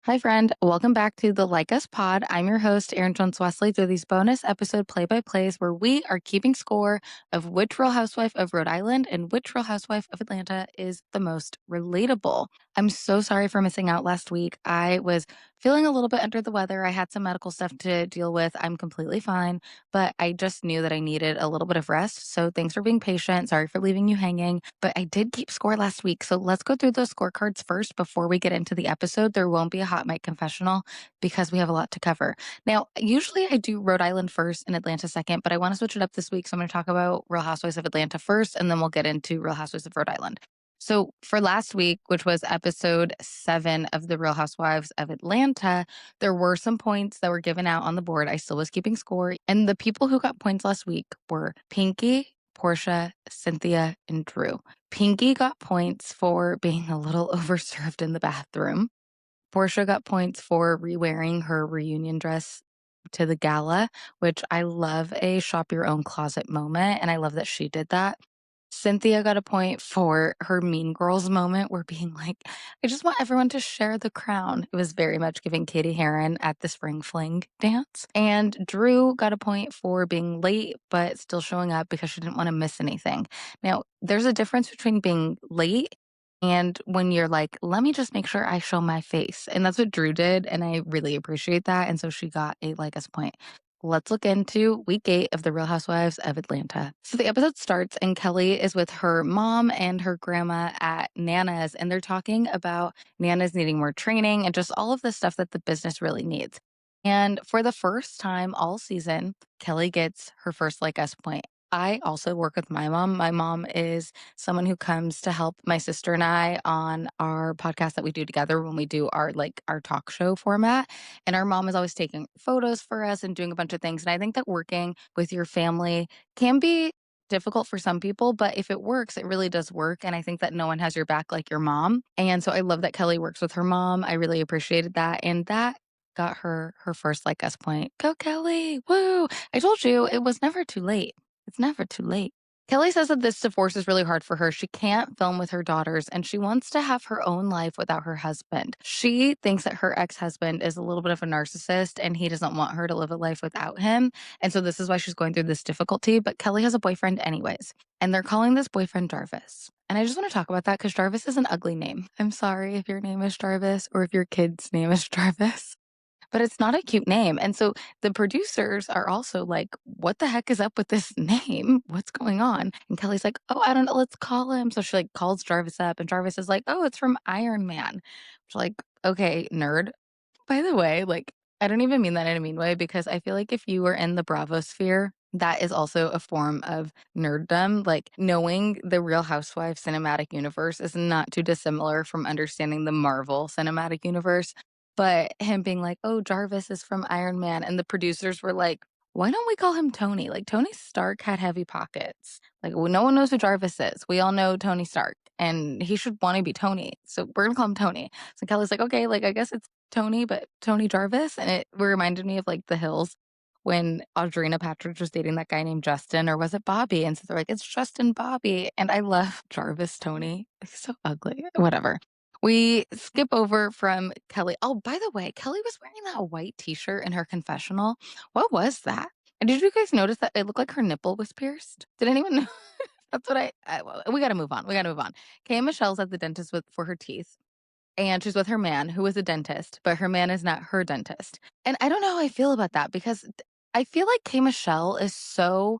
Hi, friend. Welcome back to the Like Us Pod. I'm your host, Erin Jones-Wesley, through these bonus episode play-by-plays where we are keeping score of which Real Housewife of Rhode Island and which Real Housewife of Atlanta is the most relatable. I'm so sorry for missing out last week. I was feeling a little bit under the weather. I had some medical stuff to deal with. I'm completely fine, but I just knew that I needed a little bit of rest. So thanks for being patient. Sorry for leaving you hanging, but I did keep score last week. So let's go through those scorecards first before we get into the episode. There won't be a hot mic confessional because we have a lot to cover. Now, usually I do Rhode Island first and Atlanta second, but I want to switch it up this week. So I'm going to talk about Real Housewives of Atlanta first, and then we'll get into Real Housewives of Rhode Island. So for last week, which was episode 7 of the Real Housewives of Atlanta, there were some points that were given out on the board. I still was keeping score. And the people who got points last week were Pinky, Portia, Cynthia, and Drew. Pinky got points for being a little overserved in the bathroom. Portia got points for re-wearing her reunion dress to the gala, which I love a shop your own closet moment, and I love that she did that. Cynthia got a point for her Mean Girls moment where being like, I just want everyone to share the crown. It was very much giving Katie Heron at the spring fling dance. And Drew got a point for being late, but still showing up because she didn't want to miss anything. Now, there's a difference between being late and when you're like, let me just make sure I show my face. And that's what Drew did. And I really appreciate that. And so she got a like us point. Let's look into week 8 of the Real Housewives of Atlanta. So the episode starts, and Kelli is with her mom and her grandma at Nana's, and they're talking about Nana's needing more training and just all of the stuff that the business really needs. And for the first time all season, Kelli gets her first like us point. I also work with my mom. My mom is someone who comes to help my sister and I on our podcast that we do together when we do our talk show format. And our mom is always taking photos for us and doing a bunch of things. And I think that working with your family can be difficult for some people, but if it works, it really does work. And I think that no one has your back like your mom. And so I love that Kelli works with her mom. I really appreciated that. And that got her first like us point. Go Kelli. Woo. I told you it was never too late. It's never too late. Kelli says that this divorce is really hard for her. She can't film with her daughters, and she wants to have her own life without her husband. She thinks that her ex-husband is a little bit of a narcissist, and he doesn't want her to live a life without him. And so this is why she's going through this difficulty. But Kelli has a boyfriend anyways, and they're calling this boyfriend Jarvis. And I just want to talk about that because Jarvis is an ugly name. I'm sorry if your name is Jarvis or if your kid's name is Jarvis, but it's not a cute name. And so the producers are also like, what the heck is up with this name? What's going on? And Kelli's like, oh, I don't know. Let's call him. So she like calls Jarvis up, and Jarvis is like, oh, it's from Iron Man. She's like, okay, nerd. By the way, like, I don't even mean that in a mean way, because I feel like if you were in the Bravo sphere, that is also a form of nerddom. Like, knowing the Real Housewives cinematic universe is not too dissimilar from understanding the Marvel cinematic universe. But him being like, oh, Jarvis is from Iron Man. And the producers were like, why don't we call him Tony? Like, Tony Stark had heavy pockets. Like, no one knows who Jarvis is. We all know Tony Stark, and he should want to be Tony. So we're going to call him Tony. So Kelly's like, okay, like, I guess it's Tony, but Tony Jarvis. And it reminded me of like The Hills when Audrina Patridge was dating that guy named Justin, or was it Bobby? And so they're like, it's Justin Bobby. And I love Jarvis Tony. He's so ugly. Whatever. We skip over from Kelli. Oh, by the way, Kelli was wearing that white t-shirt in her confessional. What was that? And did you guys notice that it looked like her nipple was pierced? Did anyone know? That's what we got to move on. We got to move on. Kay Michelle's at the dentist for her teeth. And she's with her man, who is a dentist, but her man is not her dentist. And I don't know how I feel about that, because I feel like Kay Michelle is so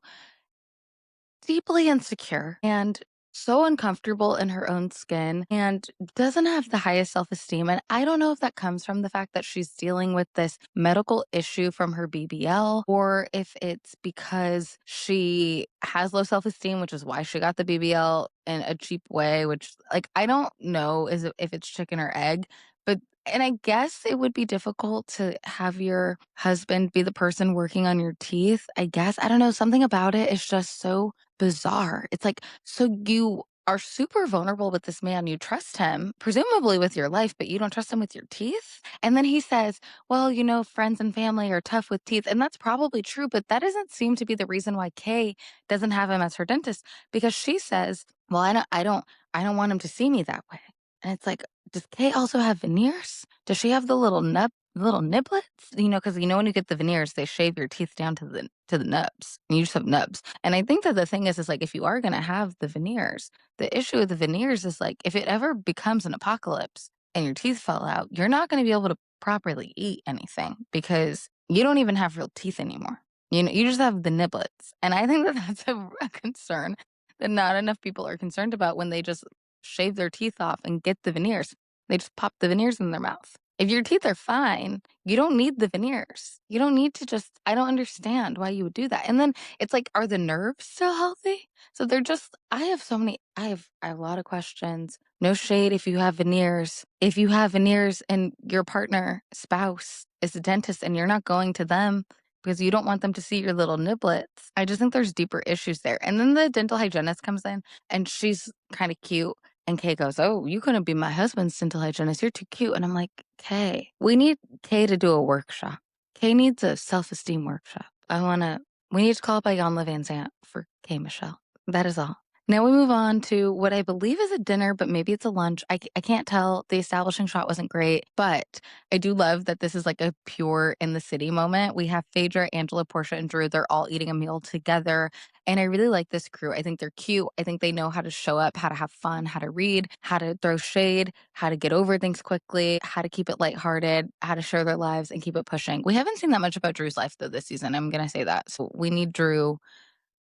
deeply insecure and so uncomfortable in her own skin and doesn't have the highest self-esteem. And I don't know if that comes from the fact that she's dealing with this medical issue from her BBL, or if it's because she has low self-esteem, which is why she got the BBL in a cheap way, which, like, I don't know if it's chicken or egg. But and I guess it would be difficult to have your husband be the person working on your teeth. I guess. I don't know. Something about it is just so bizarre. It's like, so you are super vulnerable with this man. You trust him, presumably with your life, but you don't trust him with your teeth. And then he says, well, friends and family are tough with teeth. And that's probably true, but that doesn't seem to be the reason why Kay doesn't have him as her dentist, because she says, well, I don't want him to see me that way. And it's like, does Kay also have veneers? Does she have the little niblets? Because when you get the veneers, they shave your teeth down to the nubs, and you just have nubs. And I think that the thing is like if you are gonna have the veneers, the issue with the veneers is like if it ever becomes an apocalypse and your teeth fell out, you're not gonna be able to properly eat anything because you don't even have real teeth anymore. You just have the niblets. And I think that that's a concern that not enough people are concerned about when they just shave their teeth off and get the veneers. They just pop the veneers in their mouth. If your teeth are fine, you don't need the veneers. You don't need to just, I don't understand why you would do that. And then it's like, are the nerves still healthy? So they're just, I have a lot of questions. No shade if you have veneers. If you have veneers and your partner, spouse is a dentist and you're not going to them because you don't want them to see your little niblets, I just think there's deeper issues there. And then the dental hygienist comes in and she's kind of cute. And Kay goes, "Oh, you couldn't be my husband's dental hygienist. You're too cute." And I'm like, Kay, we need Kay to do a workshop. Kay needs a self-esteem workshop. We need to call up Ayanla Van Zant for Kay Michelle. That is all. Now we move on to what I believe is a dinner, but maybe it's a lunch. I can't tell. The establishing shot wasn't great, but I do love that this is like a pure in the city moment. We have Phaedra, Angela, Portia, and Drew. They're all eating a meal together. And I really like this crew. I think they're cute. I think they know how to show up, how to have fun, how to read, how to throw shade, how to get over things quickly, how to keep it lighthearted, how to share their lives and keep it pushing. We haven't seen that much about Drew's life though this season. I'm going to say that. So we need Drew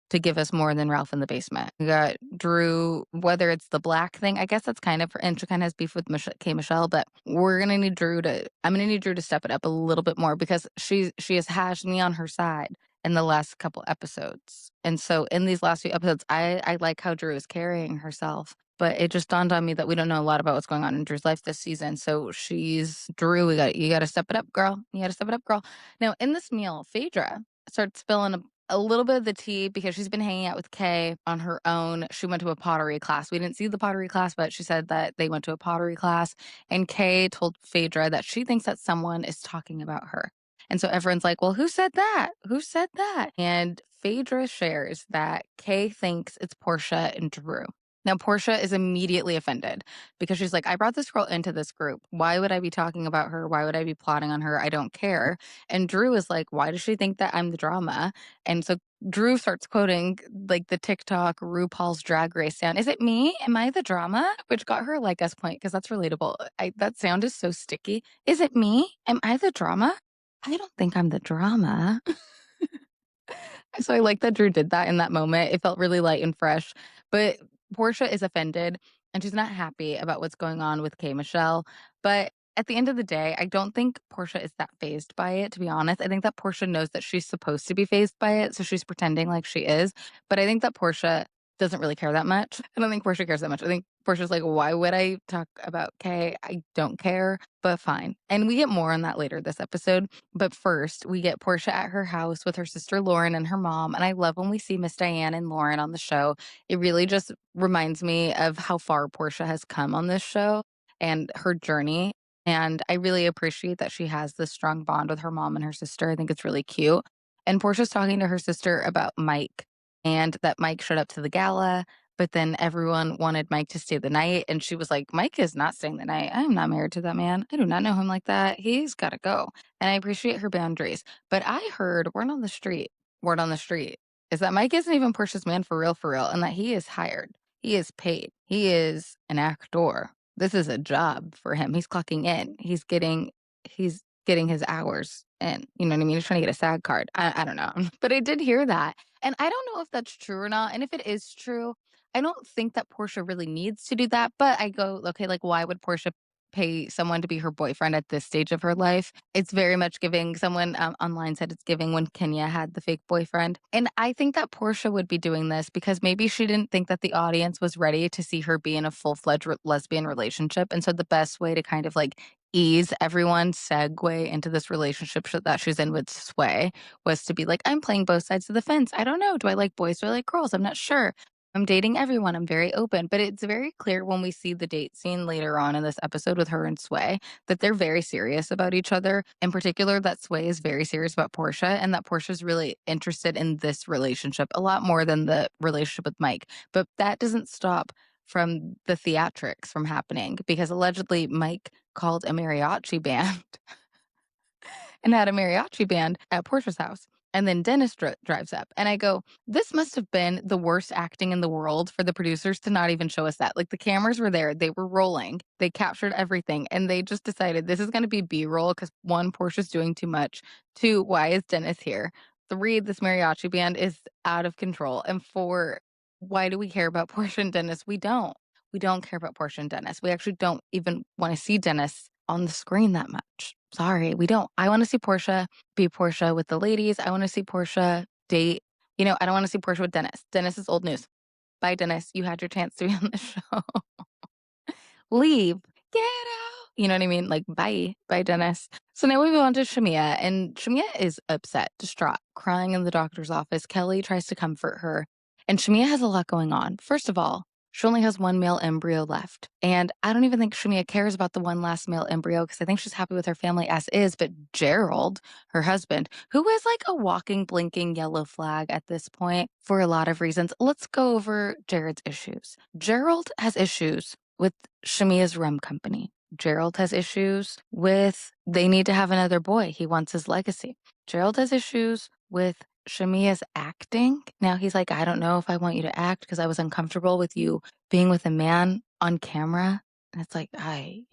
to give us more than Ralph in the basement. We got Drew, whether it's the black thing, I guess that's kind of, and she kind of has beef with K. Michelle, but I'm gonna need Drew to step it up a little bit more because she has hashed me on her side in the last couple episodes. And so in these last few episodes, I like how Drew is carrying herself. But it just dawned on me that we don't know a lot about what's going on in Drew's life this season. So she's Drew. You got to step it up, girl. You got to step it up, girl. Now in this meal, Phaedra starts spilling a little bit of the tea because she's been hanging out with Kay on her own. She went to a pottery class. We didn't see the pottery class, but she said that they went to a pottery class. And Kay told Phaedra that she thinks that someone is talking about her. And so everyone's like, well, who said that? Who said that? And Phaedra shares that Kay thinks it's Portia and Drew. Now, Portia is immediately offended because she's like, I brought this girl into this group. Why would I be talking about her? Why would I be plotting on her? I don't care. And Drew is like, why does she think that I'm the drama? And so Drew starts quoting like the TikTok RuPaul's Drag Race sound. Is it me? Am I the drama? Which got her like us point because that's relatable. That sound is so sticky. Is it me? Am I the drama? I don't think I'm the drama. So I like that Drew did that in that moment. It felt really light and fresh. But Portia is offended and she's not happy about what's going on with K. Michelle. But at the end of the day, I don't think Portia is that phased by it, to be honest. I think that Portia knows that she's supposed to be phased by it. So she's pretending like she is. But I think that Portia doesn't really care that much. I don't think Portia cares that much. I think Portia's like, why would I talk about Kay? I don't care, but fine. And we get more on that later this episode. But first, we get Portia at her house with her sister Lauren and her mom. And I love when we see Miss Diane and Lauren on the show. It really just reminds me of how far Portia has come on this show and her journey. And I really appreciate that she has this strong bond with her mom and her sister. I think it's really cute. And Portia's talking to her sister about Mike and that Mike showed up to the gala, but then everyone wanted Mike to stay the night. And she was like, Mike is not staying the night. I am not married to that man. I do not know him like that. He's got to go. And I appreciate her boundaries. But I heard word on the street is that Mike isn't even Portia's man for real, and that he is hired. He is paid. He is an actor. This is a job for him. He's clocking in. He's getting his hours in. You know what I mean? He's trying to get a SAG card. I don't know. But I did hear that. And I don't know if that's true or not. And if it is true, I don't think that Portia really needs to do that. But I go, okay, like, why would Portia pay someone to be her boyfriend at this stage of her life? It's very much giving. Someone online said it's giving when Kenya had the fake boyfriend. And I think that Portia would be doing this because maybe she didn't think that the audience was ready to see her be in a full-fledged lesbian relationship. And so the best way to kind of like ease everyone segue into this relationship that she's in with Sway was to be like, I'm playing both sides of the fence. I don't know. Do I like boys? Do I like girls? I'm not sure. I'm dating everyone. I'm very open. But it's very clear when we see the date scene later on in this episode with her and Sway that they're very serious about each other. In particular, that Sway is very serious about Portia and that Portia's really interested in this relationship a lot more than the relationship with Mike. But that doesn't stop from the theatrics from happening because allegedly Mike called a mariachi band and had a mariachi band at Portia's house. And then Dennis drives up. And I go, this must have been the worst acting in the world for the producers to not even show us that. Like the cameras were there, they were rolling, they captured everything. And they just decided this is going to be B-roll because one, Portia's doing too much. Two, why is Dennis here? Three, this mariachi band is out of control. And four, why do we care about Portia and Dennis? We don't. We don't care about Portia and Dennis. We actually don't even want to see Dennis on the screen that much. Sorry, we don't. I want to see Portia be Portia with the ladies. I want to see Portia date. I don't want to see Portia with Dennis. Dennis is old news. Bye, Dennis. You had your chance to be on the show. Leave. Get out. You know what I mean? Like, bye. Bye, Dennis. So now we move on to Shamia, and Shamia is upset, distraught, crying in the doctor's office. Kelli tries to comfort her, and Shamia has a lot going on. First of all, she only has one male embryo left. And I don't even think Shamia cares about the one last male embryo because I think she's happy with her family as is. But Gerald, her husband, who is like a walking, blinking yellow flag at this point for a lot of reasons. Let's go over Jared's issues. Gerald has issues with Shamia's rum company. Gerald has issues with they need to have another boy. He wants his legacy. Gerald has issues with Shamia's acting. Now he's like, I don't know if I want you to act because I was uncomfortable with you being with a man on camera. And it's like, I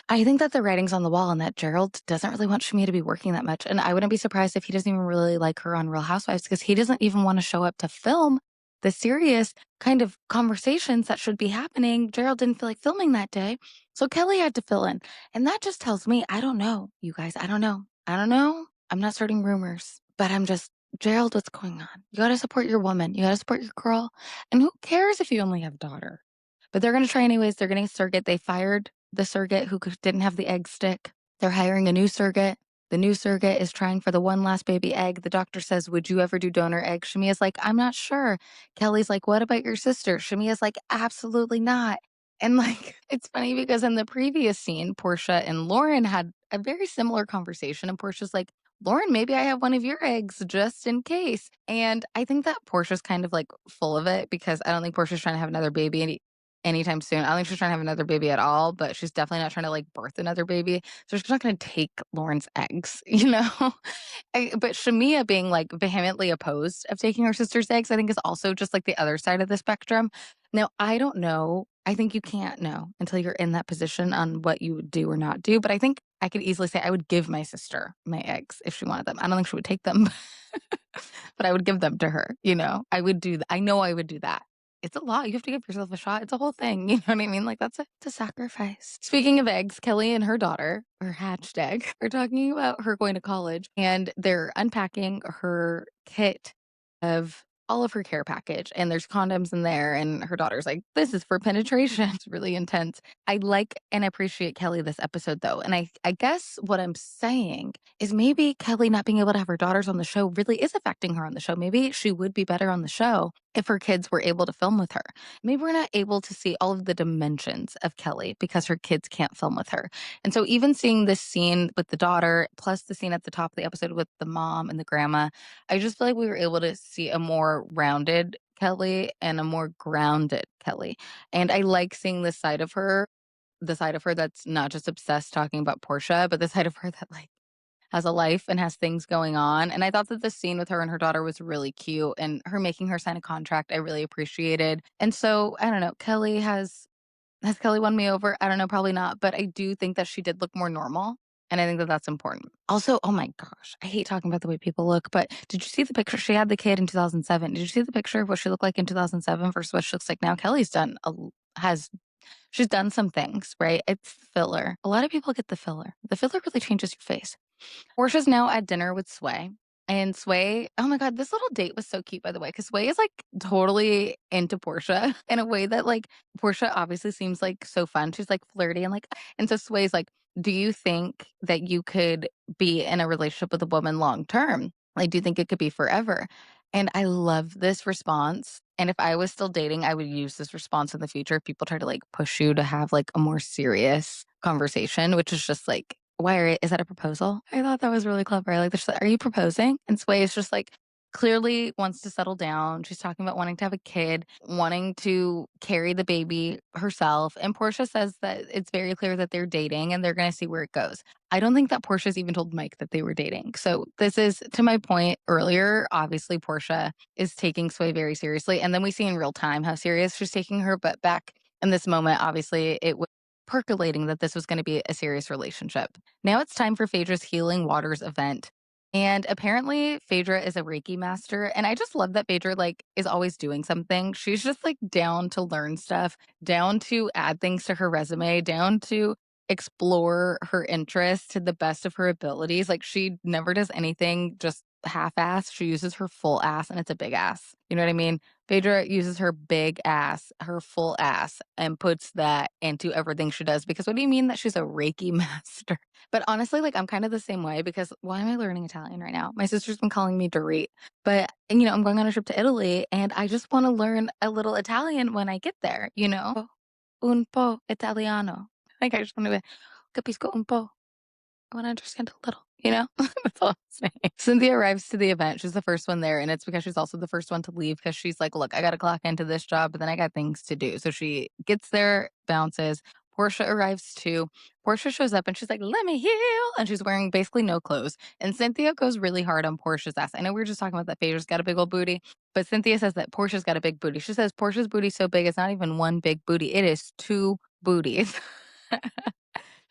think that the writing's on the wall and that Gerald doesn't really want Shamia to be working that much. And I wouldn't be surprised if he doesn't even really like her on Real Housewives because he doesn't even want to show up to film the serious kind of conversations that should be happening. Gerald didn't feel like filming that day. So Kelli had to fill in. And that just tells me, I don't know, you guys. I don't know. I'm not starting rumors, but I'm just, Gerald, what's going on? You got to support your woman. You got to support your girl. And who cares if you only have a daughter? But they're going to try anyways. They're getting a surrogate. They fired the surrogate who didn't have the egg stick. They're hiring a new surrogate. The new surrogate is trying for the one last baby egg. The doctor says, would you ever do donor egg? Shamia's like, I'm not sure. Kelli's like, what about your sister? Shamia's like, absolutely not. And like, it's funny because in the previous scene, Portia and Lauren had a very similar conversation. And Portia's like, Lauren, maybe I have one of your eggs just in case. And I think that Portia's kind of like full of it because I don't think Portia's trying to have another baby anytime soon. I don't think she's trying to have another baby at all, but she's definitely not trying to like birth another baby. So she's not going to take Lauren's eggs, but Shamia being like vehemently opposed of taking her sister's eggs, I think is also just like the other side of the spectrum. Now, I don't know. I think you can't know until you're in that position on what you would do or not do. But I think I could easily say I would give my sister my eggs if she wanted them. I don't think she would take them, but I would give them to her. I would do that. I know I would do that. It's a lot. You have to give yourself a shot. It's a whole thing. You know what I mean? Like it's a sacrifice. Speaking of eggs, Kelli and her daughter, her hatched egg, are talking about her going to college and they're unpacking her kit of all of her care package and there's condoms in there and her daughter's like, this is for penetration. It's really intense. I like and appreciate Kelli this episode though. And I guess what I'm saying is maybe Kelli not being able to have her daughters on the show really is affecting her on the show. Maybe she would be better on the show if her kids were able to film with her. Maybe we're not able to see all of the dimensions of Kelli because her kids can't film with her. And so even seeing this scene with the daughter, plus the scene at the top of the episode with the mom and the grandma, I just feel like we were able to see a more rounded Kelli and a more grounded Kelli. And I like seeing this side of her, the side of her that's not just obsessed talking about Portia, but the side of her that like has a life and has things going on. And I thought that the scene with her and her daughter was really cute and her making her sign a contract, I really appreciated. And so I don't know, has Kelli won me over? I don't know, probably not. But I do think that she did look more normal. And I think that that's important. Also, oh my gosh, I hate talking about the way people look, but did you see the picture? She had the kid in 2007. Did you see the picture of what she looked like in 2007 versus what she looks like now? Kelli's she's done some things, right? It's filler. A lot of people get the filler. The filler really changes your face. Portia's now at dinner with Sway. And Sway, oh my God, this little date was so cute, by the way, because Sway is like totally into Portia in a way that like Portia obviously seems like so fun. She's like flirty and so Sway's like, do you think that you could be in a relationship with a woman long term? Like, do you think it could be forever? And I love this response. And if I was still dating, I would use this response in the future. If people try to like push you to have like a more serious conversation, which is just like, is that a proposal? I thought that was really clever. I like this. Are you proposing? And Sway is just like, clearly wants to settle down. She's talking about wanting to have a kid, wanting to carry the baby herself. And Portia says that it's very clear that they're dating and they're going to see where it goes. I don't think that Portia's even told Mike that they were dating. So this is to my point earlier. Obviously, Portia is taking Sway very seriously. And then we see in real time how serious she's taking her. But back in this moment, obviously, it was percolating that this was going to be a serious relationship. Now it's time for Phaedra's Healing Waters event. And apparently Phaedra is a Reiki master. And I just love that Phaedra like is always doing something. She's just like down to learn stuff, down to add things to her resume, down to explore her interests to the best of her abilities. Like she never does anything just half-ass. She uses her full ass and it's a big ass. You know what I mean? Phaedra uses her big ass, her full ass, and puts that into everything she does. Because what do you mean that she's a Reiki master? But honestly, like I'm kind of the same way because why am I learning Italian right now? My sister's been calling me Dorit, but I'm going on a trip to Italy and I just want to learn a little Italian when I get there, Un po' Italiano. Like I just want to capisco un po'. I want to understand a little. That's all I'm saying. Cynthia arrives to the event. She's the first one there, and it's because she's also the first one to leave because she's like, look, I got to clock into this job, but then I got things to do. So she gets there, bounces. Portia arrives too. Portia shows up and she's like, let me heal. And she's wearing basically no clothes. And Cynthia goes really hard on Portia's ass. I know we were just talking about that Phaedra's got a big old booty, but Cynthia says that Portia's got a big booty. She says Portia's booty's so big, it's not even one big booty. It is two booties.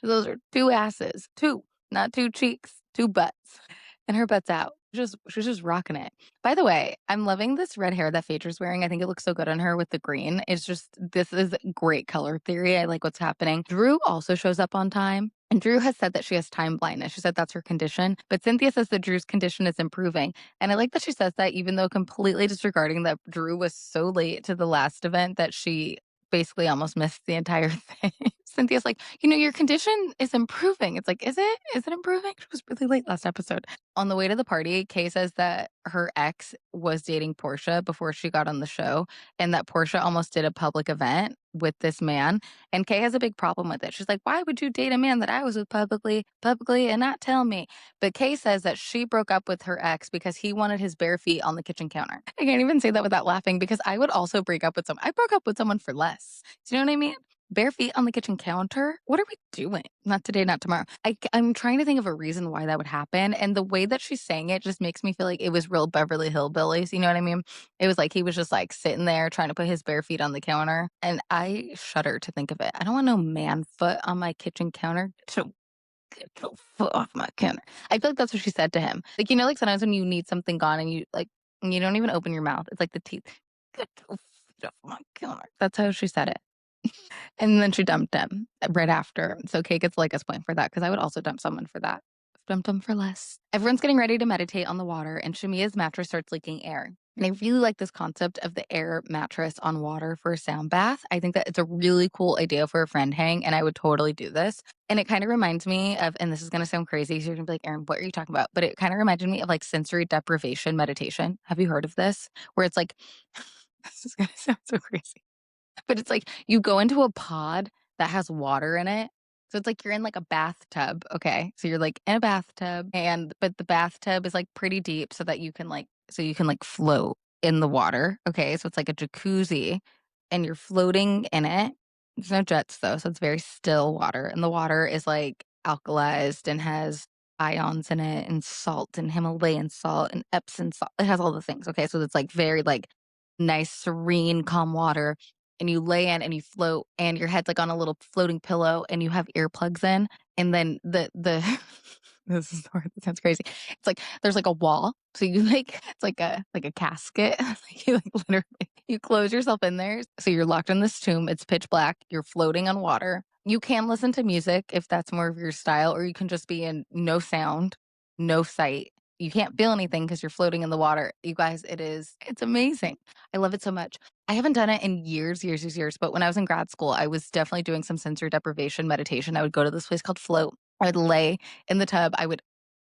Those are two asses. Two. Not two cheeks, two butts. And her butt's out. She's just rocking it. By the way, I'm loving this red hair that Phaedra's wearing. I think it looks so good on her with the green. This is great color theory. I like what's happening. Drew also shows up on time. And Drew has said that she has time blindness. She said that's her condition. But Cynthia says that Drew's condition is improving. And I like that she says that, even though completely disregarding that Drew was so late to the last event that she basically almost missed the entire thing. Cynthia's like, your condition is improving. It's like, is it? Is it improving? She was really late last episode. On the way to the party, Kay says that her ex was dating Portia before she got on the show and that Portia almost did a public event with this man. And Kay has a big problem with it. She's like, why would you date a man that I was with publicly and not tell me? But Kay says that she broke up with her ex because he wanted his bare feet on the kitchen counter. I can't even say that without laughing because I would also break up with someone. I broke up with someone for less. Do you know what I mean? Bare feet on the kitchen counter? What are we doing? Not today, not tomorrow. I'm trying to think of a reason why that would happen. And the way that she's saying it just makes me feel like it was real Beverly Hillbillies. You know what I mean? It was like he was just like sitting there trying to put his bare feet on the counter. And I shudder to think of it. I don't want no man foot on my kitchen counter. Get your foot off my counter. I feel like that's what she said to him. Like sometimes when you need something gone and you don't even open your mouth. It's like the teeth. Get your feet off my counter. That's how she said it. And then she dumped him right after. So Kay gets like a point for that because I would also dump someone for that. Dumped him for less. Everyone's getting ready to meditate on the water and Shamia's mattress starts leaking air. And I really like this concept of the air mattress on water for a sound bath. I think that it's a really cool idea for a friend hang and I would totally do this. And it kind of reminds me of, and this is going to sound crazy, so you're going to be like, Erin, what are you talking about? But it kind of reminded me of like sensory deprivation meditation. Have you heard of this? Where it's like, this is going to sound so crazy. But it's like you go into a pod that has water in it. So it's like you're in like a bathtub. Okay. So you're like in a bathtub but the bathtub is like pretty deep so that you can like float in the water. Okay. So it's like a jacuzzi and you're floating in it. There's no jets though. So it's very still water. And the water is like alkalized and has ions in it and salt and Himalayan salt and Epsom salt. It has all the things. Okay. So it's like very like nice, serene, calm water and you lay in and you float and your head's like on a little floating pillow and you have earplugs in and then the this is hard, that sounds crazy. It's like there's like a wall. So you like it's like a casket. You like literally you close yourself in there. So you're locked in this tomb. It's pitch black. You're floating on water. You can listen to music if that's more of your style, or you can just be in no sound, no sight. You can't feel anything because you're floating in the water. You guys, it's amazing. I love it so much. I haven't done it in years, but when I was in grad school, I was definitely doing some sensory deprivation meditation. I would go to this place called Float. I would lay in the tub.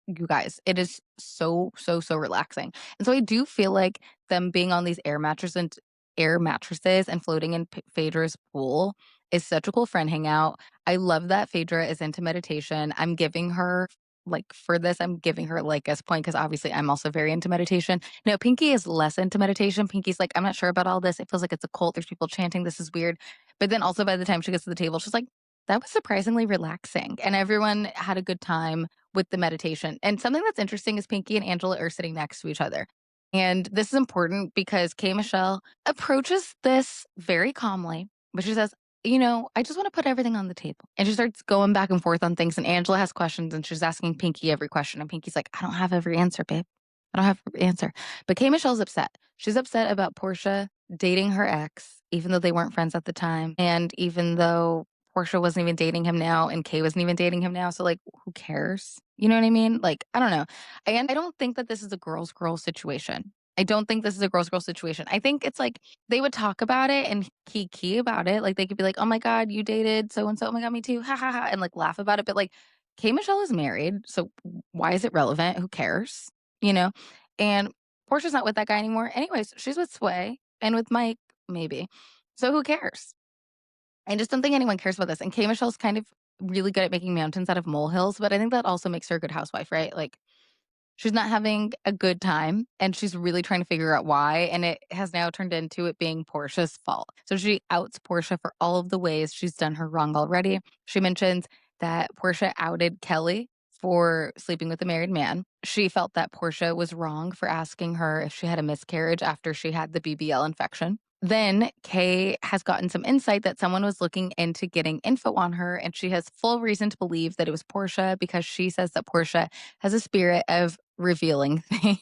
You guys, it is so, so, so relaxing. And so I do feel like them being on these air mattresses and floating in Phaedra's pool is such a cool friend hangout. I love that Phaedra is into meditation. I'm giving her like for this, I'm giving her like as point because obviously I'm also very into meditation. No, Pinky is less into meditation. Pinky's like, I'm not sure about all this. It feels like it's a cult. There's people chanting. This is weird. But then also by the time she gets to the table, she's like, that was surprisingly relaxing. And everyone had a good time with the meditation. And something that's interesting is Pinky and Angela are sitting next to each other. And this is important because K. Michelle approaches this very calmly, but she says, I just want to put everything on the table. And she starts going back and forth on things. And Angela has questions and she's asking Pinky every question. And Pinky's like, I don't have every answer, babe. I don't have every answer. But K. Michelle's upset. She's upset about Portia dating her ex, even though they weren't friends at the time. And even though Portia wasn't even dating him now and Kay wasn't even dating him now. So, like, who cares? You know what I mean? Like, I don't know. And I don't think that this is a girl situation. I don't think this is a girl situation. I think it's like they would talk about it and kiki about it. Like, they could be like, oh my God, you dated so and so. Oh my God, me too. Ha ha ha. And like laugh about it. But like, Kay Michelle is married. So, why is it relevant? Who cares? You know? And Portia's not with that guy anymore. Anyways, she's with Sway and with Mike, maybe. So, who cares? I just don't think anyone cares about this. And K. Michelle's kind of really good at making mountains out of molehills, but I think that also makes her a good housewife, right? Like, she's not having a good time and she's really trying to figure out why. And it has now turned into it being Portia's fault. So she outs Portia for all of the ways she's done her wrong already. She mentions that Portia outed Kelli for sleeping with a married man. She felt that Portia was wrong for asking her if she had a miscarriage after she had the BBL infection. Then Kay has gotten some insight that someone was looking into getting info on her, and she has full reason to believe that it was Portia because she says that Portia has a spirit of revealing things,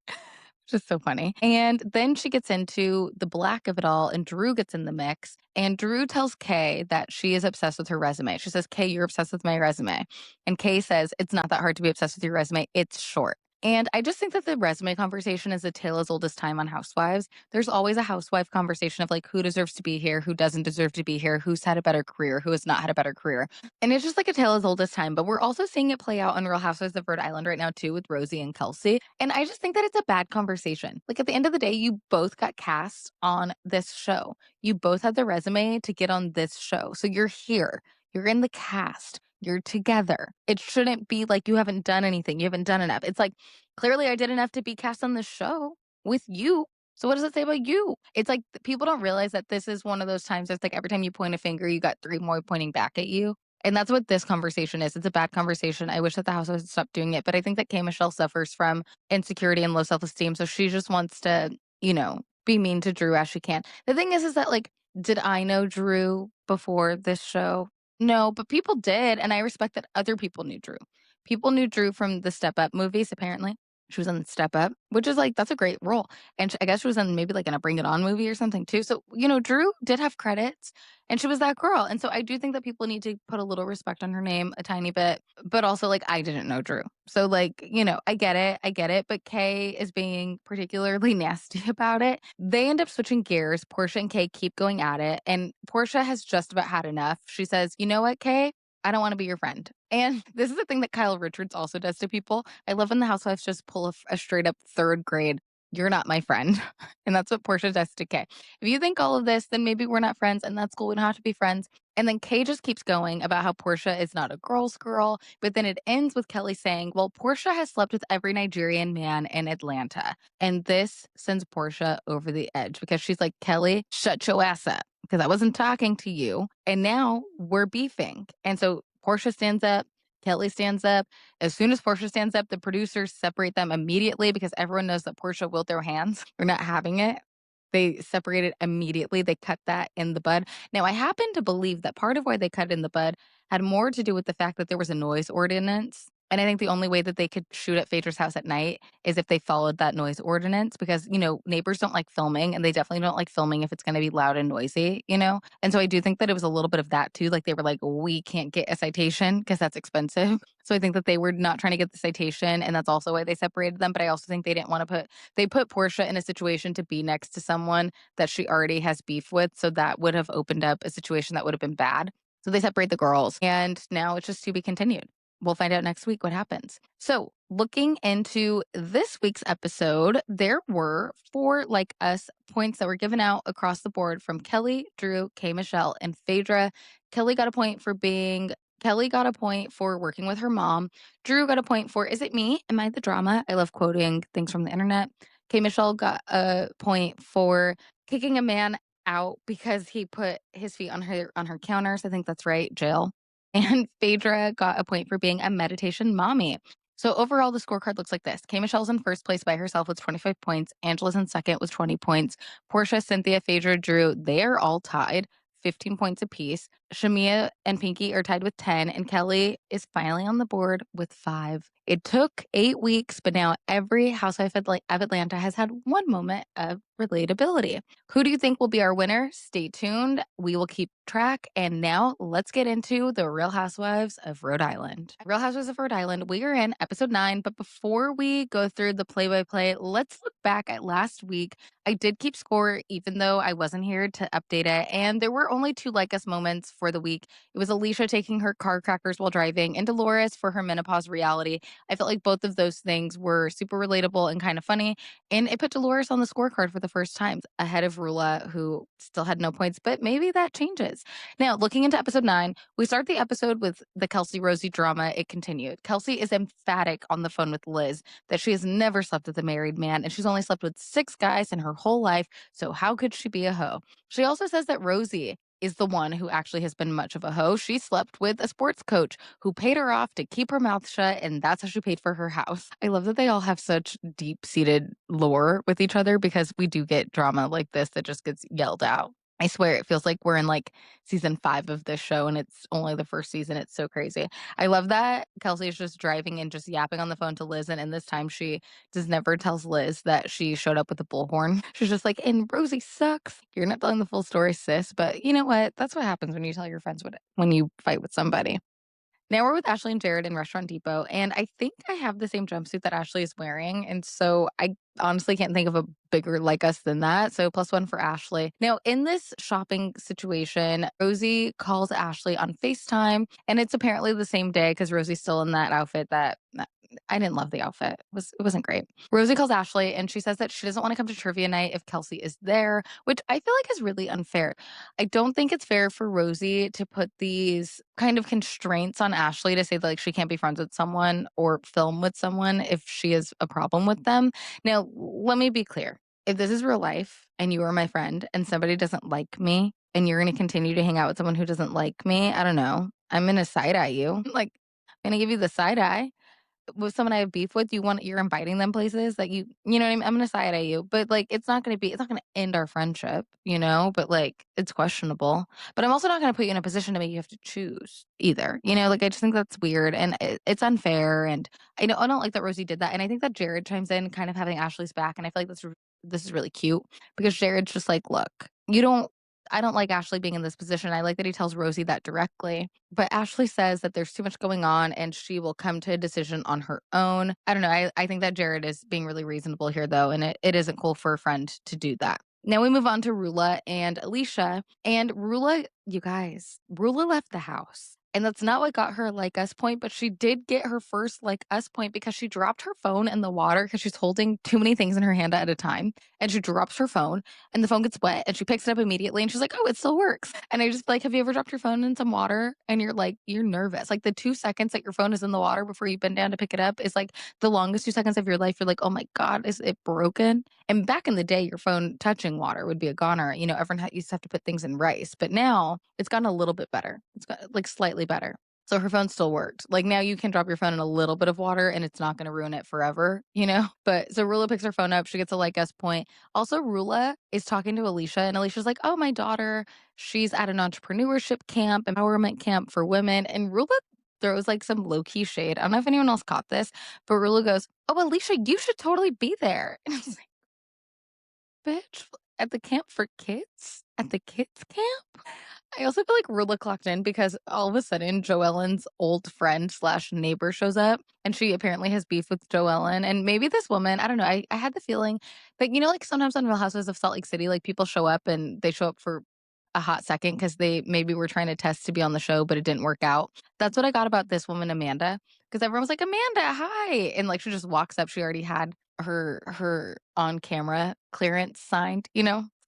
which is so funny. And then she gets into the black of it all, and Drew gets in the mix. And Drew tells Kay that she is obsessed with her resume. She says, Kay, you're obsessed with my resume. And Kay says, it's not that hard to be obsessed with your resume. It's short. And I just think that the resume conversation is a tale as old as time on Housewives. There's always a housewife conversation of like who deserves to be here, who doesn't deserve to be here, who's had a better career, who has not had a better career. And it's just like a tale as old as time. But we're also seeing it play out on Real Housewives of Rhode Island right now, too, with Rosie and Kelsey. And I just think that it's a bad conversation. Like at the end of the day, you both got cast on this show. You both had the resume to get on this show. So you're here, you're in the cast. You're together. It shouldn't be like you haven't done anything. You haven't done enough. It's like, clearly I did enough to be cast on the show with you. So what does it say about you? It's like people don't realize that this is one of those times that's like every time you point a finger, you got three more pointing back at you. And that's what this conversation is. It's a bad conversation. I wish that the house would stop doing it. But I think that K. Michelle suffers from insecurity and low self-esteem. So she just wants to, be mean to Drew as she can. The thing is that like, did I know Drew before this show? No, but people did, and I respect that other people knew Drew. People knew Drew from the Step Up movies, apparently. She was in Step Up, which is like, that's a great role. And I guess she was in maybe like in a Bring It On movie or something too. So, Drew did have credits and she was that girl. And so I do think that people need to put a little respect on her name a tiny bit, but also like, I didn't know Drew. So like, I get it. But Kay is being particularly nasty about it. They end up switching gears. Portia and Kay keep going at it. And Portia has just about had enough. She says, you know what, Kay? I don't want to be your friend. And this is the thing that Kyle Richards also does to people. I love when the housewives just pull a straight up third grade, you're not my friend. And that's what Portia does to Kay. If you think all of this, then maybe we're not friends and that's cool. We don't have to be friends. And then Kay just keeps going about how Portia is not a girl's girl. But then it ends with Kelli saying, well, Portia has slept with every Nigerian man in Atlanta. And this sends Portia over the edge because she's like, Kelli, shut your ass up because I wasn't talking to you. And now we're beefing. And so Portia stands up. Kelli stands up. As soon as Portia stands up, the producers separate them immediately because everyone knows that Portia will throw hands. We're not having it. They separate it immediately. They cut that in the bud. Now, I happen to believe that part of why they cut it in the bud had more to do with the fact that there was a noise ordinance. And I think the only way that they could shoot at Phaedra's house at night is if they followed that noise ordinance because, neighbors don't like filming and they definitely don't like filming if it's going to be loud and noisy. And so I do think that it was a little bit of that too. Like they were like, we can't get a citation because that's expensive. So I think that they were not trying to get the citation and that's also why they separated them. But I also think they didn't want to they put Portia in a situation to be next to someone that she already has beef with. So that would have opened up a situation that would have been bad. So they separate the girls and now it's just to be continued. We'll find out next week what happens. So, looking into this week's episode, there were 4 like us points that were given out across the board from Kelli, Drew, K. Michelle, and Phaedra. Kelli got a point for being Kelli got a point for working with her mom. Drew got a point for "Is it me? Am I the drama?" I love quoting things from the internet. K. Michelle got a point for kicking a man out because he put his feet on her counters. I think that's right, jail. And Phaedra got a point for being a meditation mommy. So overall, the scorecard looks like this. K. Michelle's in first place by herself with 25 points. Angela's in second with 20 points. Portia, Cynthia, Phaedra, Drew, they are all tied, 15 points apiece. Shamia and Pinky are tied with 10, and Kelli is finally on the board with 5. It took 8 weeks, but now every housewife of Atlanta has had one moment of relatability. Who do you think will be our winner? Stay tuned. We will keep track. And now let's get into the Real Housewives of Rhode Island. Real Housewives of Rhode Island, we are in episode 9. But before we go through the play by play, let's look back at last week. I did keep score, even though I wasn't here to update it. And there were only 2 like us moments for the week. It was Alicia taking her car crackers while driving, and Dolores for her menopause reality. I felt like both of those things were super relatable and kind of funny. And it put Dolores on the scorecard for the first time ahead of RHOA, who still had no points, but maybe that changes. Now, looking into episode 9, we start the episode with the Kelsey Rosie drama. It continued. Kelsey is emphatic on the phone with Liz that she has never slept with a married man, and she's only slept with 6 guys in her whole life. So how could she be a hoe? She also says that Rosie is the one who actually has been much of a hoe. She slept with a sports coach who paid her off to keep her mouth shut, and that's how she paid for her house. I love that they all have such deep-seated lore with each other, because we do get drama like this that just gets yelled out. I swear it feels like we're in like season 5 of this show and it's only the first season. It's so crazy. I love that Kelsey is just driving and just yapping on the phone to Liz. And this time she just never tells Liz that she showed up with a bullhorn. She's just like, and Rosie sucks. You're not telling the full story, sis. But you know what? That's what happens when you tell your friends when you fight with somebody. Now we're with Ashley and Jared in Restaurant Depot, and I think I have the same jumpsuit that Ashley is wearing, and so I honestly can't think of a bigger like us than that, so +1 for Ashley. Now, in this shopping situation, Rosie calls Ashley on FaceTime, and it's apparently the same day because Rosie's still in that outfit that I didn't love the outfit. It wasn't great. Rosie calls Ashley, and she says that she doesn't want to come to trivia night if Kelsey is there, which I feel like is really unfair. I don't think it's fair for Rosie to put these kind of constraints on Ashley to say that like she can't be friends with someone or film with someone if she has a problem with them. Now, let me be clear. If this is real life and you are my friend and somebody doesn't like me and you're going to continue to hang out with someone who doesn't like me, I don't know. I'm going to side eye you. Like, I'm going to give you the side eye with someone I have beef with, you're inviting them places that you know what I mean? I'm gonna side at you, but like it's not gonna end our friendship, but like it's questionable. But I'm also not gonna put you in a position to make you have to choose either. Like I just think that's weird and it's unfair. And I don't like that Rosie did that. And I think that Jared chimes in, kind of having Ashley's back. And I feel like this is really cute because Jared's just like, look, I don't like Ashley being in this position. I like that he tells Rosie that directly. But Ashley says that there's too much going on and she will come to a decision on her own. I don't know. I think that Jared is being really reasonable here, though, and it isn't cool for a friend to do that. Now we move on to Rula and Alicia. And Rula, you guys, Rula left the house. And that's not what got her like us point, but she did get her first like us point because she dropped her phone in the water because she's holding too many things in her hand at a time. And she drops her phone and the phone gets wet and she picks it up immediately and she's like, oh, it still works. And I just like, have you ever dropped your phone in some water and you're nervous? Like the 2 seconds that your phone is in the water before you bend down to pick it up is like the longest 2 seconds of your life. You're like, oh my God, is it broken? And back in the day, your phone touching water would be a goner. Everyone used to have to put things in rice, but now it's gotten a little bit better. It's got like slightly better. So her phone still worked. Like now you can drop your phone in a little bit of water and it's not going to ruin it forever, But so Rula picks her phone up. She gets a like us point. Also, Rula is talking to Alicia and Alicia's like, oh, my daughter, she's at an entrepreneurship camp, empowerment camp for women. And Rula throws like some low key shade. I don't know if anyone else caught this, but Rula goes, oh, Alicia, you should totally be there. And I was like, bitch, at the camp for kids? At the kids camp? I also feel like Rula clocked in because all of a sudden Joellen's old friend / neighbor shows up and she apparently has beef with Joellen. And maybe this woman, I don't know, I had the feeling that, like sometimes on Real Housewives of Salt Lake City, like people show up and they show up for a hot second because they maybe were trying to test to be on the show, but it didn't work out. That's what I got about this woman, Amanda, because everyone was like, Amanda, hi. And like she just walks up. She already had her on camera clearance signed,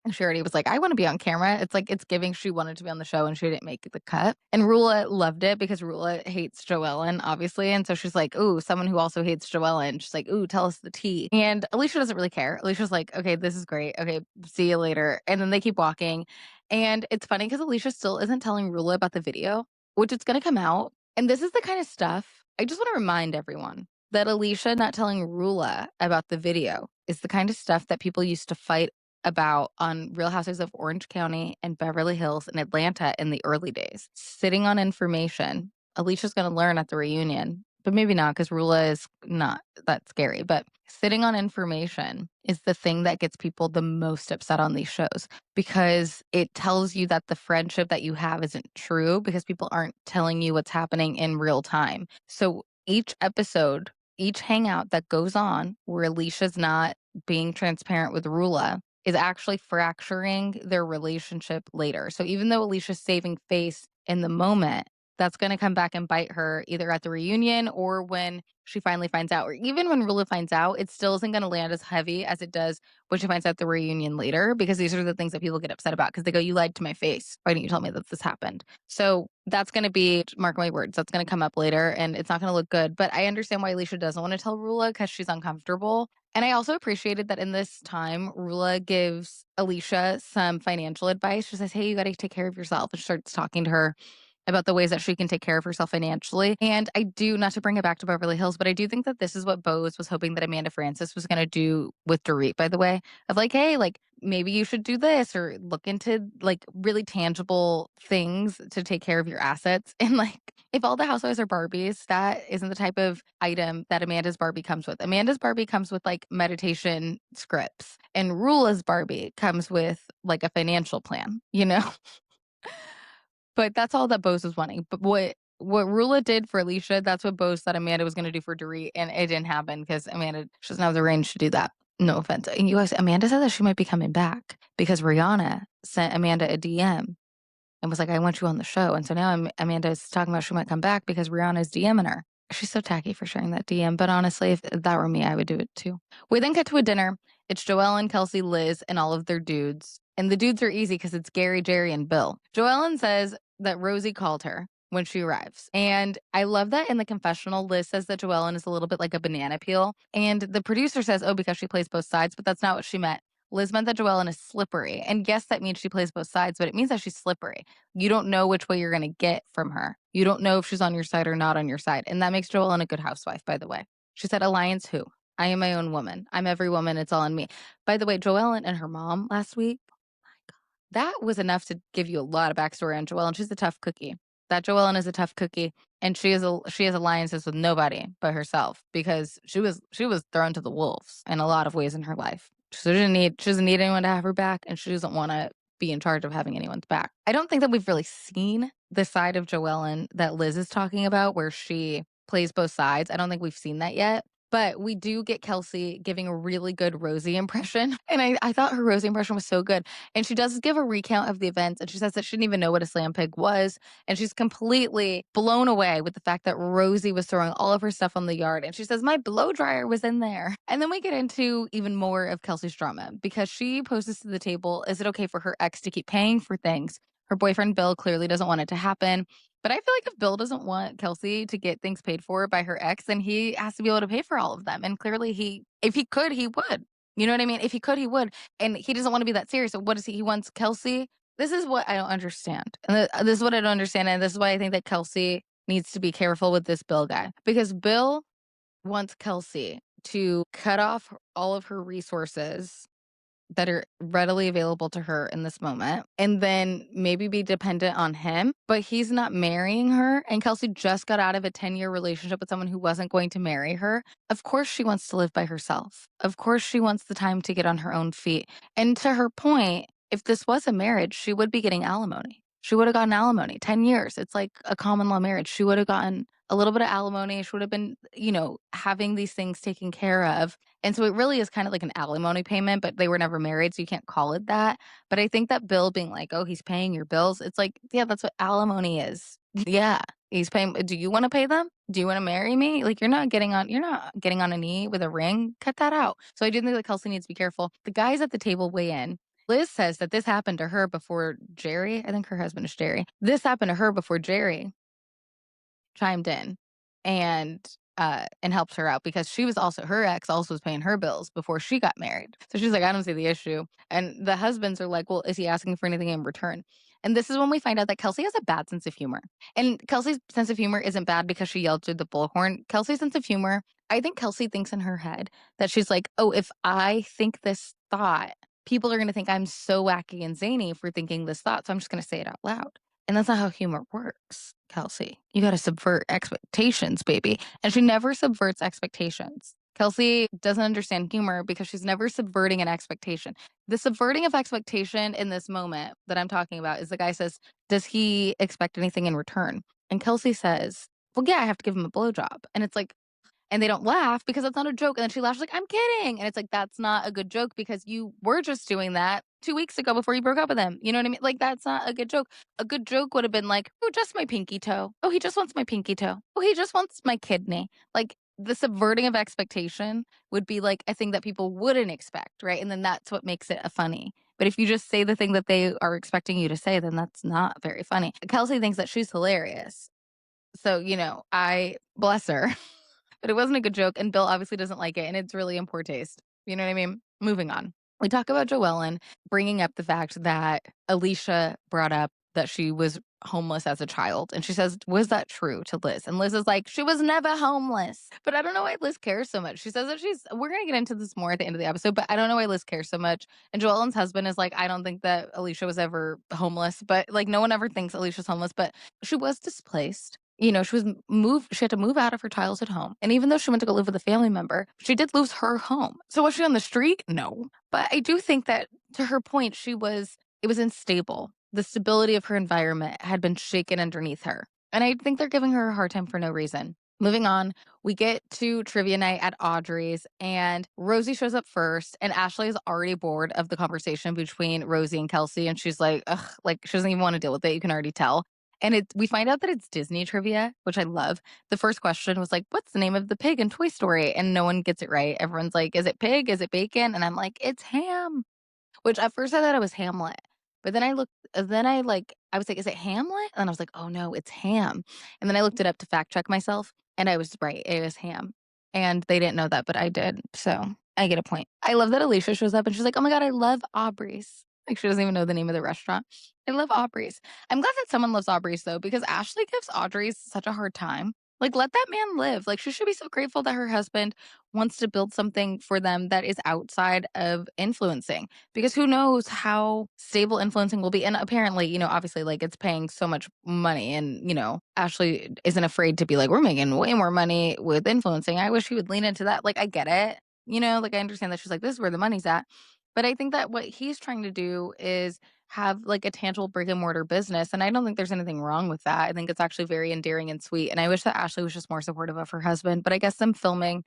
And she already was like, I want to be on camera. It's like, it's giving she wanted to be on the show and she didn't make the cut. And Rula loved it because Rula hates Joellen, obviously. And so she's like, ooh, someone who also hates Joellen. She's like, ooh, tell us the tea. And Alicia doesn't really care. Alicia's like, okay, this is great. Okay, see you later. And then they keep walking. And it's funny because Alicia still isn't telling Rula about the video, which it's going to come out. And this is the kind of stuff I just want to remind everyone that Alicia not telling Rula about the video is the kind of stuff that people used to fight about on Real Housewives of Orange County and Beverly Hills and Atlanta in the early days. Sitting on information. Alicia's going to learn at the reunion, but maybe not because Rula is not that scary. But sitting on information is the thing that gets people the most upset on these shows because it tells you that the friendship that you have isn't true because people aren't telling you what's happening in real time. So each episode, each hangout that goes on where Alicia's not being transparent with Rula is actually fracturing their relationship later. So even though Alicia's saving face in the moment, that's going to come back and bite her either at the reunion or when she finally finds out, or even when Rula finds out, it still isn't going to land as heavy as it does when she finds out the reunion later, because these are the things that people get upset about because they go, you lied to my face. Why didn't you tell me that this happened? So that's going to be, mark my words, that's going to come up later and it's not going to look good. But I understand why Alicia doesn't want to tell Rula because she's uncomfortable. And I also appreciated that in this time, Rula gives Alicia some financial advice. She says, hey, you got to take care of yourself. And she starts talking to her about the ways that she can take care of herself financially. And I do, not to bring it back to Beverly Hills, but I do think that this is what Bose was hoping that Amanda Francis was going to do with Dorit, by the way, of like, hey, like maybe you should do this or look into like really tangible things to take care of your assets. And like, if all the housewives are Barbies, that isn't the type of item that Amanda's Barbie comes with. Amanda's Barbie comes with like meditation scripts, and Rula's Barbie comes with like a financial plan, you know? But that's all that Bose was wanting. But what Rula did for Alicia, that's what Bose thought Amanda was going to do for Dorit, and it didn't happen because Amanda, she doesn't have the range to do that. No offense. And you guys, Amanda said that she might be coming back because Rihanna sent Amanda a DM and was like, I want you on the show. And so now Amanda is talking about she might come back because Rihanna's DMing her. She's so tacky for sharing that DM. But honestly, if that were me, I would do it too. We then cut to a dinner. It's Joellen, Kelsey, Liz, and all of their dudes. And the dudes are easy because it's Gary, Jerry, and Bill. Joellen says that Rosie called her when she arrives. And I love that in the confessional, Liz says that Joellen is a little bit like a banana peel. And the producer says, oh, because she plays both sides, but that's not what she meant. Liz meant that Joellen is slippery. And yes, that means she plays both sides, but it means that she's slippery. You don't know which way you're going to get from her. You don't know if she's on your side or not on your side. And that makes Joellen a good housewife, by the way. She said, alliance who? I am my own woman. I'm every woman. It's all on me. By the way, Joellen and her mom last week, that was enough to give you a lot of backstory on Joellen. She's a tough cookie. That Joellen is a tough cookie, and she has alliances with nobody but herself because she was thrown to the wolves in a lot of ways in her life. She doesn't need anyone to have her back, and she doesn't want to be in charge of having anyone's back. I don't think that we've really seen the side of Joellen that Liz is talking about, where she plays both sides. I don't think we've seen that yet. But we do get Kelsey giving a really good Rosie impression. And I thought her Rosie impression was so good. And she does give a recount of the events. And she says that she didn't even know what a slam pig was. And she's completely blown away with the fact that Rosie was throwing all of her stuff on the yard. And she says, my blow dryer was in there. And then we get into even more of Kelsey's drama because she poses to the table, is it okay for her ex to keep paying for things? Her boyfriend, Bill, clearly doesn't want it to happen. But I feel like if Bill doesn't want Kelsey to get things paid for by her ex, then he has to be able to pay for all of them. And clearly if he could, he would. You know what I mean? If he could, he would. And he doesn't want to be that serious. So what is he? He wants Kelsey. This is what I don't understand. And this is what I don't understand. And this is why I think that Kelsey needs to be careful with this Bill guy. Because Bill wants Kelsey to cut off all of her resources that are readily available to her in this moment and then maybe be dependent on him, but he's not marrying her. And Kelsey just got out of a 10-year relationship with someone who wasn't going to marry her. Of course she wants to live by herself. Of course she wants the time to get on her own feet. And to her point, if this was a marriage, she would be getting alimony. She would have gotten alimony. 10 years. It's like a common law marriage. She would have gotten a little bit of alimony. She would have been, having these things taken care of. And so it really is kind of like an alimony payment, but they were never married, so you can't call it that. But I think that Bill being like, oh, he's paying your bills. It's like, yeah, that's what alimony is. Yeah. He's paying. Do you want to pay them? Do you want to marry me? Like you're not getting on a knee with a ring. Cut that out. So I do think that Kelsey needs to be careful. The guys at the table weigh in. Liz says that this happened to her before Jerry. I think her husband is Jerry. This happened to her before Jerry chimed in and helped her out because she was also her ex also was paying her bills before she got married. So she's like, I don't see the issue. And the husbands are like, well, is he asking for anything in return? And this is when we find out that Kelsey has a bad sense of humor. And Kelsey's sense of humor isn't bad because she yelled through the bullhorn. Kelsey's sense of humor, I think Kelsey thinks in her head that she's like, oh, if I think this thought, people are going to think I'm so wacky and zany for thinking this thought. So I'm just going to say it out loud. And that's not how humor works, Kelsey. You got to subvert expectations, baby. And she never subverts expectations. Kelsey doesn't understand humor because she's never subverting an expectation. The subverting of expectation in this moment that I'm talking about is the guy says, does he expect anything in return? And Kelsey says, well, yeah, I have to give him a blowjob. And it's like, and they don't laugh because that's not a joke. And then she laughs like, I'm kidding. And it's like, that's not a good joke because you were just doing that 2 weeks ago before you broke up with him. You know what I mean? Like, that's not a good joke. A good joke would have been like, oh, just my pinky toe. Oh, he just wants my pinky toe. Oh, he just wants my kidney. Like, the subverting of expectation would be like a thing that people wouldn't expect, right? And then that's what makes it a funny. But if you just say the thing that they are expecting you to say, then that's not very funny. Kelsey thinks that she's hilarious. So, I bless her. But it wasn't a good joke, and Bill obviously doesn't like it, and it's really in poor taste. You know what I mean? Moving on. We talk about Joellen bringing up the fact that Alicia brought up that she was homeless as a child. And she says, was that true to Liz? And Liz is like, she was never homeless. But I don't know why Liz cares so much. She says that we're going to get into this more at the end of the episode, but I don't know why Liz cares so much. And Joellen's husband is like, I don't think that Alicia was ever homeless, but like no one ever thinks Alicia's homeless, but she was displaced. She was moved. She had to move out of her childhood home. And even though she went to go live with a family member, she did lose her home. So was she on the street? No. But I do think that to her point, it was unstable. The stability of her environment had been shaken underneath her. And I think they're giving her a hard time for no reason. Moving on, we get to trivia night at Audrey's, and Rosie shows up first, and Ashley is already bored of the conversation between Rosie and Kelsey, and she's like, ugh, like she doesn't even want to deal with it. You can already tell. And we find out that it's Disney trivia, which I love. The first question was like, what's the name of the pig in Toy Story? And no one gets it right. Everyone's like, is it pig? Is it bacon? And I'm like, it's ham. Which at first I thought it was Hamlet. But then I was like, is it Hamlet? And I was like, oh no, it's ham. And then I looked it up to fact check myself, and I was right. It was ham. And they didn't know that, but I did. So I get a point. I love that Alicia shows up and she's like, oh my God, I love Aubrey's. Like, she doesn't even know the name of the restaurant. I love Aubrey's. I'm glad that someone loves Aubrey's, though, because Ashley gives Audrey's such a hard time. Like, let that man live. Like, she should be so grateful that her husband wants to build something for them that is outside of influencing, because who knows how stable influencing will be. And apparently, obviously, like, it's paying so much money, and, Ashley isn't afraid to be like, we're making way more money with influencing. I wish he would lean into that. Like, I get it. Like, I understand that she's like, this is where the money's at. But I think that what he's trying to do is have like a tangible brick and mortar business. And I don't think there's anything wrong with that. I think it's actually very endearing and sweet. And I wish that Ashley was just more supportive of her husband. But I guess them filming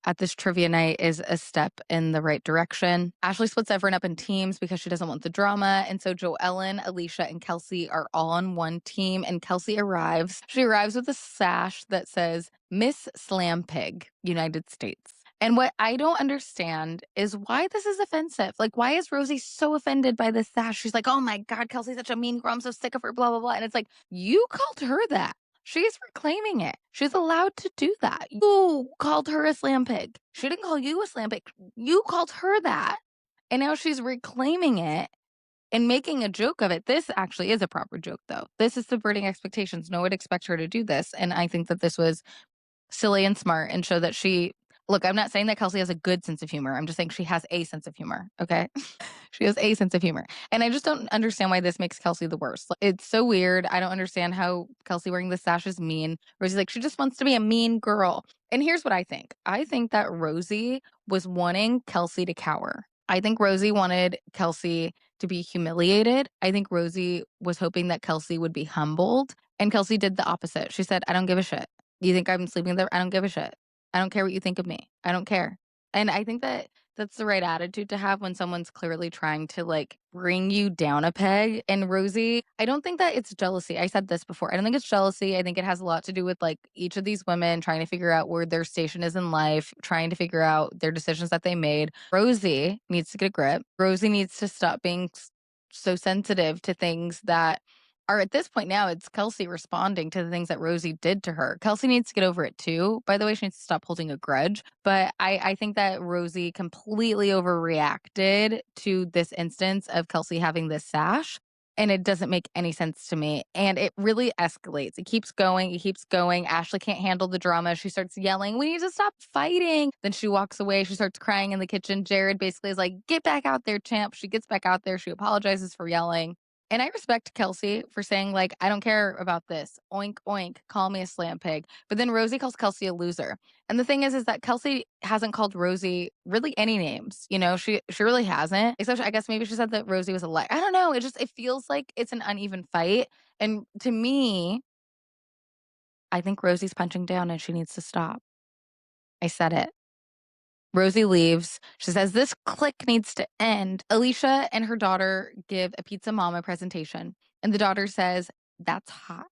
at this trivia night is a step in the right direction. Ashley splits everyone up in teams because she doesn't want the drama. And so Joellen, Alicia, and Kelsey are all on one team. And Kelsey arrives. She arrives with a sash that says Miss Slam Pig, United States. And what I don't understand is why this is offensive. Like, why is Rosie so offended by this sash? She's like, oh my God, Kelsey's such a mean girl. I'm so sick of her, blah, blah, blah. And it's like, you called her that. She's reclaiming it. She's allowed to do that. You called her a slam pig. She didn't call you a slam pig. You called her that. And now she's reclaiming it and making a joke of it. This actually is a proper joke, though. This is subverting expectations. No one would expect her to do this. And I think that this was silly and smart and show that look, I'm not saying that Kelsey has a good sense of humor. I'm just saying she has a sense of humor, okay? She has a sense of humor. And I just don't understand why this makes Kelsey the worst. Like, it's so weird. I don't understand how Kelsey wearing the sash is mean. Rosie's like, she just wants to be a mean girl. And here's what I think. I think that Rosie was wanting Kelsey to cower. I think Rosie wanted Kelsey to be humiliated. I think Rosie was hoping that Kelsey would be humbled. And Kelsey did the opposite. She said, I don't give a shit. You think I'm sleeping there? I don't give a shit. I don't care what you think of me. I don't care. And I think that that's the right attitude to have when someone's clearly trying to like bring you down a peg. And Rosie, I don't think that it's jealousy. I said this before. I don't think it's jealousy. I think it has a lot to do with like each of these women trying to figure out where their station is in life, trying to figure out their decisions that they made. Rosie needs to get a grip. Rosie needs to stop being so sensitive to things that are at this point now, it's Kelsey responding to the things that Rosie did to her. Kelsey needs to get over it too. By the way, she needs to stop holding a grudge. But I think that Rosie completely overreacted to this instance of Kelsey having this sash. And it doesn't make any sense to me. And it really escalates. It keeps going. It keeps going. Ashley can't handle the drama. She starts yelling, "We need to stop fighting." Then she walks away. She starts crying in the kitchen. Jared basically is like, "Get back out there, champ." She gets back out there. She apologizes for yelling. And I respect Kelsey for saying, like, "I don't care about this. Oink, oink. Call me a slam pig." But then Rosie calls Kelsey a loser. And the thing is that Kelsey hasn't called Rosie really any names. You know, she really hasn't. Except I guess maybe she said that Rosie was a lie. I don't know. It feels like it's an uneven fight. And to me, I think Rosie's punching down and she needs to stop. I said it. Rosie leaves. She says, "This clique needs to end." Alicia and her daughter give a pizza mama presentation, and the daughter says, "That's hot."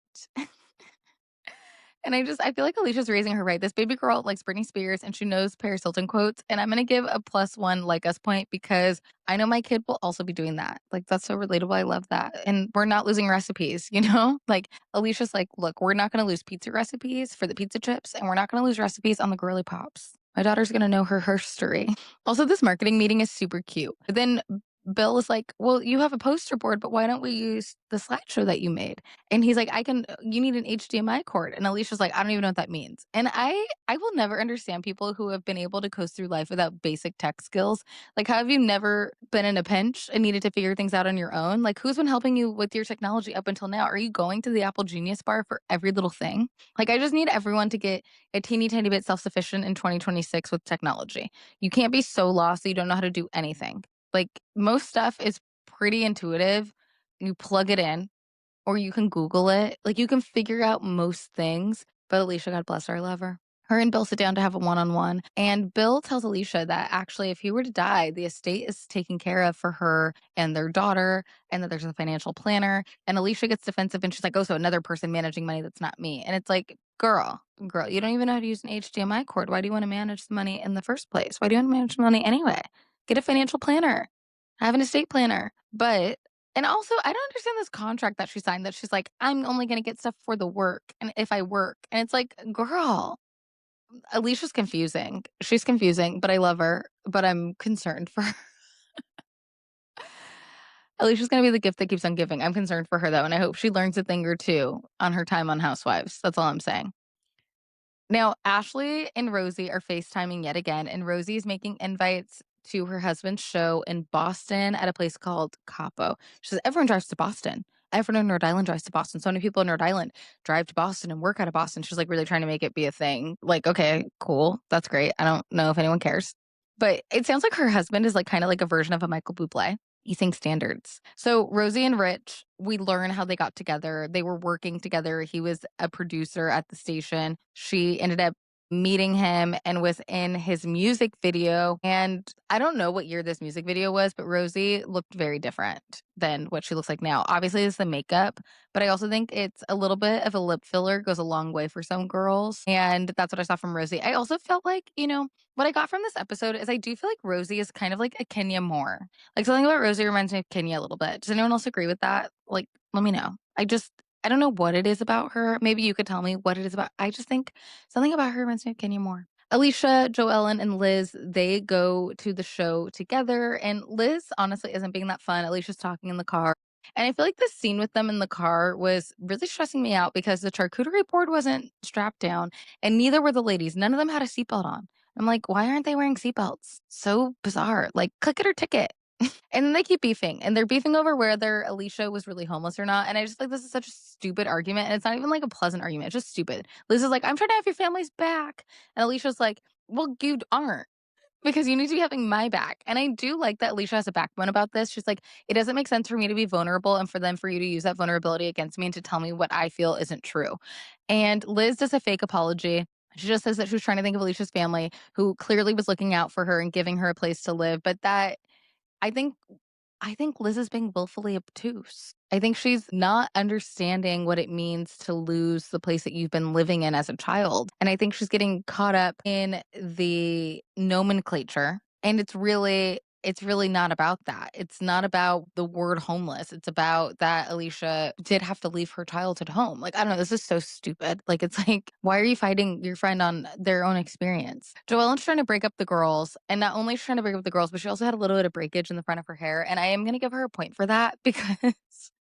And I feel like Alicia's raising her right. This baby girl likes Britney Spears and she knows Paris Hilton quotes. And I'm going to give a +1 like us point because I know my kid will also be doing that. Like, that's so relatable. I love that. And we're not losing recipes, you know? Like, Alicia's like, "Look, we're not going to lose pizza recipes for the pizza chips and we're not going to lose recipes on the girly pops. My daughter's going to know her history." Also, this marketing meeting is super cute. But then Bill is like, "Well, you have a poster board, but why don't we use the slideshow that you made?" And he's like, you need an HDMI cord." And Alicia's like, "I don't even know what that means." And I will never understand people who have been able to coast through life without basic tech skills. Like, how have you never been in a pinch and needed to figure things out on your own? Like, who's been helping you with your technology up until now? Are you going to the Apple Genius Bar for every little thing? Like, I just need everyone to get a teeny tiny bit self-sufficient in 2026 with technology. You can't be so lost that you don't know how to do anything. Like, most stuff is pretty intuitive. You plug it in, or you can Google it. Like, you can figure out most things. But Alicia, God bless her, I love her. Her and Bill sit down to have a one-on-one. And Bill tells Alicia that actually, if he were to die, the estate is taken care of for her and their daughter, and that there's a financial planner. And Alicia gets defensive and she's like, "Oh, so another person managing money that's not me." And it's like, girl, you don't even know how to use an HDMI cord. Why do you want to manage the money in the first place? Why do you want to manage money anyway? Get a financial planner. Have an estate planner. But and also, I don't understand this contract that she signed that she's like, "I'm only going to get stuff for the work and if I work." And it's like, girl, Alicia's confusing. She's confusing, but I love her, but I'm concerned for her. Alicia's going to be the gift that keeps on giving. I'm concerned for her though, and I hope she learns a thing or two on her time on Housewives. That's all I'm saying. Now, Ashley and Rosie are FaceTiming yet again, and Rosie is making invites to her husband's show in Boston at a place called Capo. She says, "Everyone drives to Boston. Everyone in Rhode Island drives to Boston. So many people in Rhode Island drive to Boston and work out of Boston." She's like really trying to make it be a thing. Like, okay, cool. That's great. I don't know if anyone cares. But it sounds like her husband is like kind of like a version of a Michael Bublé. Eating standards. So Rosie and Rich, we learn how they got together. They were working together. He was a producer at the station. She ended up meeting him and was in his music video. And I don't know what year this music video was, but Rosie looked very different than what she looks like now. Obviously, it's the makeup, but I also think it's a little bit of a lip filler goes a long way for some girls. And that's what I saw from Rosie. I also felt like, what I got from this episode is I do feel like Rosie is kind of like a Kenya Moore. Like, something about Rosie reminds me of Kenya a little bit. Does anyone else agree with that? Like, let me know. I don't know what it is about her. Maybe you could tell me what it is about. I just think something about her reminds me of Kenya Moore. Alicia, Joellen, and Liz, they go to the show together. And Liz honestly isn't being that fun. Alicia's talking in the car. And I feel like the scene with them in the car was really stressing me out because the charcuterie board wasn't strapped down and neither were the ladies. None of them had a seatbelt on. I'm like, why aren't they wearing seatbelts? So bizarre. Like, click it or ticket. And then they keep beefing, and they're beefing over whether Alicia was really homeless or not. And I just like this is such a stupid argument, and it's not even like a pleasant argument. It's just stupid. Liz is like, "I'm trying to have your family's back," and Alicia's like, "Well, you aren't because you need to be having my back." And I do like that Alicia has a backbone about this. She's like, "It doesn't make sense for me to be vulnerable and for you to use that vulnerability against me and to tell me what I feel isn't true." And Liz does a fake apology. She just says that she was trying to think of Alicia's family, who clearly was looking out for her and giving her a place to live. But that I think I think Liz is being willfully obtuse. I think she's not understanding what it means to lose the place that you've been living in as a child. And I think she's getting caught up in the nomenclature. And it's really not about that. It's not about the word homeless. It's about that Alicia did have to leave her childhood home. Like, I don't know, this is so stupid. Like, it's like, why are you fighting your friend on their own experience? Joellen's trying to break up the girls, and not only is she trying to break up the girls, but she also had a little bit of breakage in the front of her hair. And I am going to give her a point for that because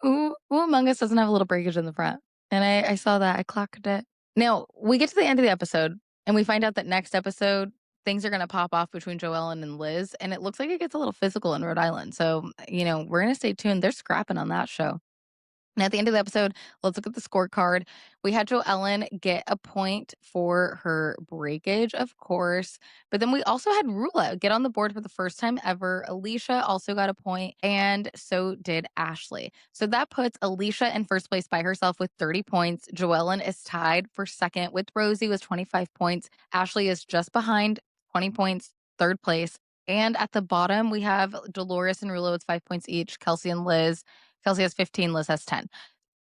who among us doesn't have a little breakage in the front? And I saw that. I clocked it. Now, we get to the end of the episode, and we find out that next episode, things are going to pop off between Joellen and Liz. And it looks like it gets a little physical in Rhode Island. So, we're going to stay tuned. They're scrapping on that show. And at the end of the episode, let's look at the scorecard. We had Joellen get a point for her breakage, of course. But then we also had RHOA get on the board for the first time ever. Alicia also got a point, and so did Ashley. So that puts Alicia in first place by herself with 30 points. Joellen is tied for second with Rosie with 25 points. Ashley is just behind, 20 points, third place. And at the bottom, we have Dolores and Rulo with 5 points each, Kelsey and Liz. Kelsey has 15, Liz has 10.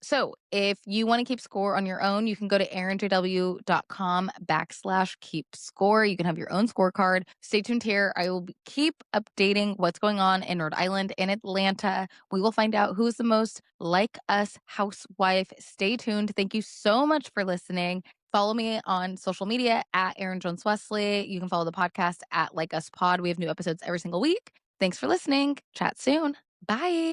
So if you want to keep score on your own, you can go to erinjw.com/keep score. You can have your own scorecard. Stay tuned here. I will keep updating what's going on in Rhode Island and Atlanta. We will find out who's the most like us housewife. Stay tuned. Thank you so much for listening. Follow me on social media at Erin Jones-Wesley. You can follow the podcast at Like Us Pod. We have new episodes every single week. Thanks for listening. Chat soon. Bye.